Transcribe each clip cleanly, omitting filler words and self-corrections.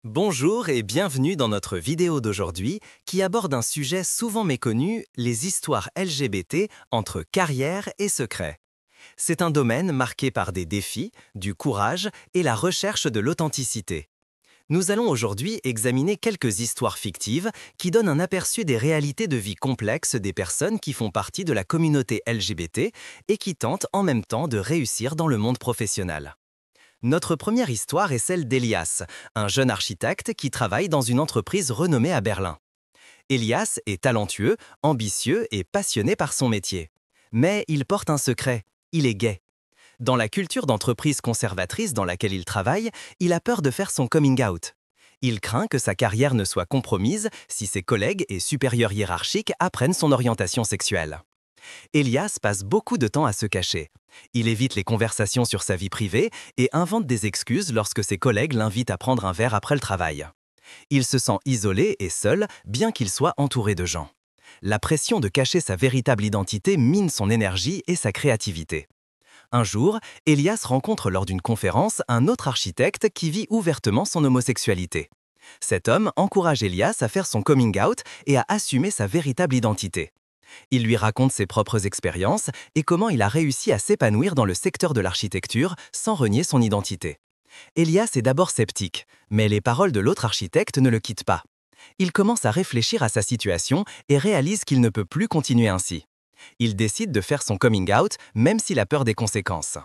Bonjour et bienvenue dans notre vidéo d'aujourd'hui qui aborde un sujet souvent méconnu, les histoires LGBT entre carrière et secret. C'est un domaine marqué par des défis, du courage et la recherche de l'authenticité. Nous allons aujourd'hui examiner quelques histoires fictives qui donnent un aperçu des réalités de vie complexes des personnes qui font partie de la communauté LGBT et qui tentent en même temps de réussir dans le monde professionnel. Notre première histoire est celle d'Elias, un jeune architecte qui travaille dans une entreprise renommée à Berlin. Elias est talentueux, ambitieux et passionné par son métier. Mais il porte un secret, il est gay. Dans la culture d'entreprise conservatrice dans laquelle il travaille, il a peur de faire son coming out. Il craint que sa carrière ne soit compromise si ses collègues et supérieurs hiérarchiques apprennent son orientation sexuelle. Elias passe beaucoup de temps à se cacher. Il évite les conversations sur sa vie privée et invente des excuses lorsque ses collègues l'invitent à prendre un verre après le travail. Il se sent isolé et seul, bien qu'il soit entouré de gens. La pression de cacher sa véritable identité mine son énergie et sa créativité. Un jour, Elias rencontre lors d'une conférence un autre architecte qui vit ouvertement son homosexualité. Cet homme encourage Elias à faire son coming out et à assumer sa véritable identité. Il lui raconte ses propres expériences et comment il a réussi à s'épanouir dans le secteur de l'architecture sans renier son identité. Elias est d'abord sceptique, mais les paroles de l'autre architecte ne le quittent pas. Il commence à réfléchir à sa situation et réalise qu'il ne peut plus continuer ainsi. Il décide de faire son coming out, même s'il a peur des conséquences.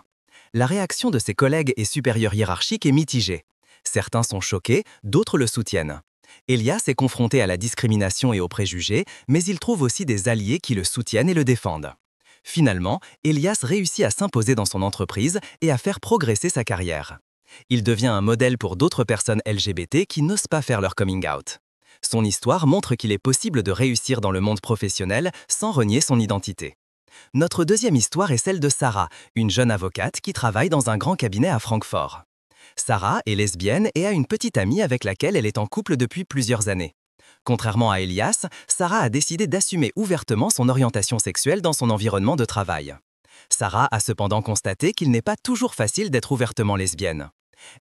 La réaction de ses collègues et supérieurs hiérarchiques est mitigée. Certains sont choqués, d'autres le soutiennent. Elias est confronté à la discrimination et aux préjugés, mais il trouve aussi des alliés qui le soutiennent et le défendent. Finalement, Elias réussit à s'imposer dans son entreprise et à faire progresser sa carrière. Il devient un modèle pour d'autres personnes LGBT qui n'osent pas faire leur coming out. Son histoire montre qu'il est possible de réussir dans le monde professionnel sans renier son identité. Notre deuxième histoire est celle de Sarah, une jeune avocate qui travaille dans un grand cabinet à Francfort. Sarah est lesbienne et a une petite amie avec laquelle elle est en couple depuis plusieurs années. Contrairement à Elias, Sarah a décidé d'assumer ouvertement son orientation sexuelle dans son environnement de travail. Sarah a cependant constaté qu'il n'est pas toujours facile d'être ouvertement lesbienne.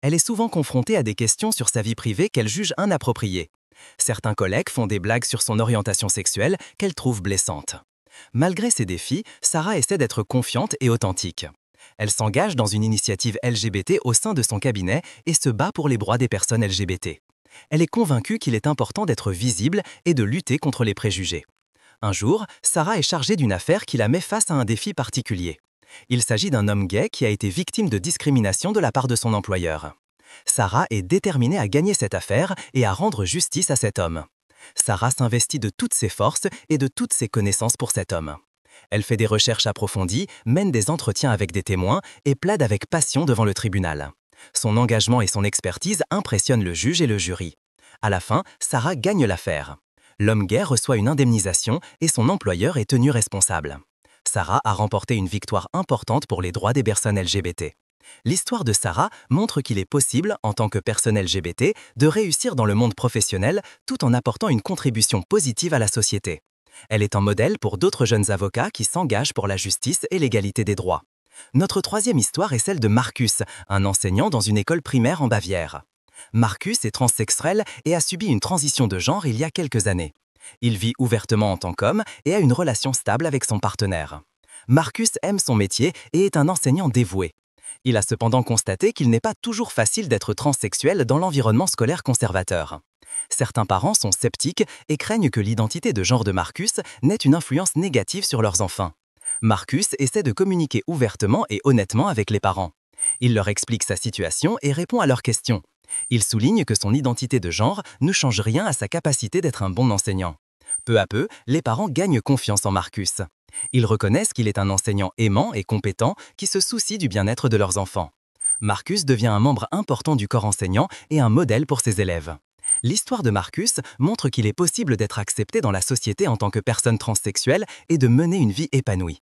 Elle est souvent confrontée à des questions sur sa vie privée qu'elle juge inappropriées. Certains collègues font des blagues sur son orientation sexuelle qu'elle trouve blessantes. Malgré ces défis, Sarah essaie d'être confiante et authentique. Elle s'engage dans une initiative LGBT au sein de son cabinet et se bat pour les droits des personnes LGBT. Elle est convaincue qu'il est important d'être visible et de lutter contre les préjugés. Un jour, Sarah est chargée d'une affaire qui la met face à un défi particulier. Il s'agit d'un homme gay qui a été victime de discrimination de la part de son employeur. Sarah est déterminée à gagner cette affaire et à rendre justice à cet homme. Sarah s'investit de toutes ses forces et de toutes ses connaissances pour cet homme. Elle fait des recherches approfondies, mène des entretiens avec des témoins et plaide avec passion devant le tribunal. Son engagement et son expertise impressionnent le juge et le jury. À la fin, Sarah gagne l'affaire. L'homme gay reçoit une indemnisation et son employeur est tenu responsable. Sarah a remporté une victoire importante pour les droits des personnes LGBT. L'histoire de Sarah montre qu'il est possible, en tant que personne LGBT, de réussir dans le monde professionnel tout en apportant une contribution positive à la société. Elle est un modèle pour d'autres jeunes avocats qui s'engagent pour la justice et l'égalité des droits. Notre troisième histoire est celle de Marcus, un enseignant dans une école primaire en Bavière. Marcus est transsexuel et a subi une transition de genre il y a quelques années. Il vit ouvertement en tant qu'homme et a une relation stable avec son partenaire. Marcus aime son métier et est un enseignant dévoué. Il a cependant constaté qu'il n'est pas toujours facile d'être transsexuel dans l'environnement scolaire conservateur. Certains parents sont sceptiques et craignent que l'identité de genre de Marcus n'ait une influence négative sur leurs enfants. Marcus essaie de communiquer ouvertement et honnêtement avec les parents. Il leur explique sa situation et répond à leurs questions. Il souligne que son identité de genre ne change rien à sa capacité d'être un bon enseignant. Peu à peu, les parents gagnent confiance en Marcus. Ils reconnaissent qu'il est un enseignant aimant et compétent qui se soucie du bien-être de leurs enfants. Marcus devient un membre important du corps enseignant et un modèle pour ses élèves. L'histoire de Marcus montre qu'il est possible d'être accepté dans la société en tant que personne transsexuelle et de mener une vie épanouie.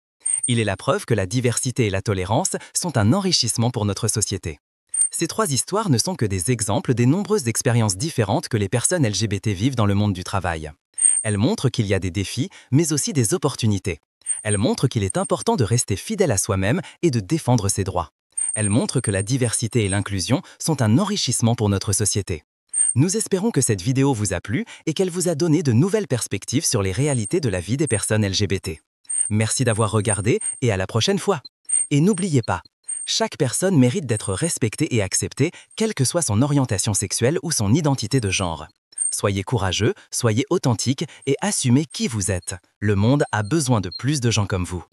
Il est la preuve que la diversité et la tolérance sont un enrichissement pour notre société. Ces trois histoires ne sont que des exemples des nombreuses expériences différentes que les personnes LGBT vivent dans le monde du travail. Elles montrent qu'il y a des défis, mais aussi des opportunités. Elles montrent qu'il est important de rester fidèle à soi-même et de défendre ses droits. Elles montrent que la diversité et l'inclusion sont un enrichissement pour notre société. Nous espérons que cette vidéo vous a plu et qu'elle vous a donné de nouvelles perspectives sur les réalités de la vie des personnes LGBT. Merci d'avoir regardé et à la prochaine fois. Et n'oubliez pas, chaque personne mérite d'être respectée et acceptée, quelle que soit son orientation sexuelle ou son identité de genre. Soyez courageux, soyez authentique et assumez qui vous êtes. Le monde a besoin de plus de gens comme vous.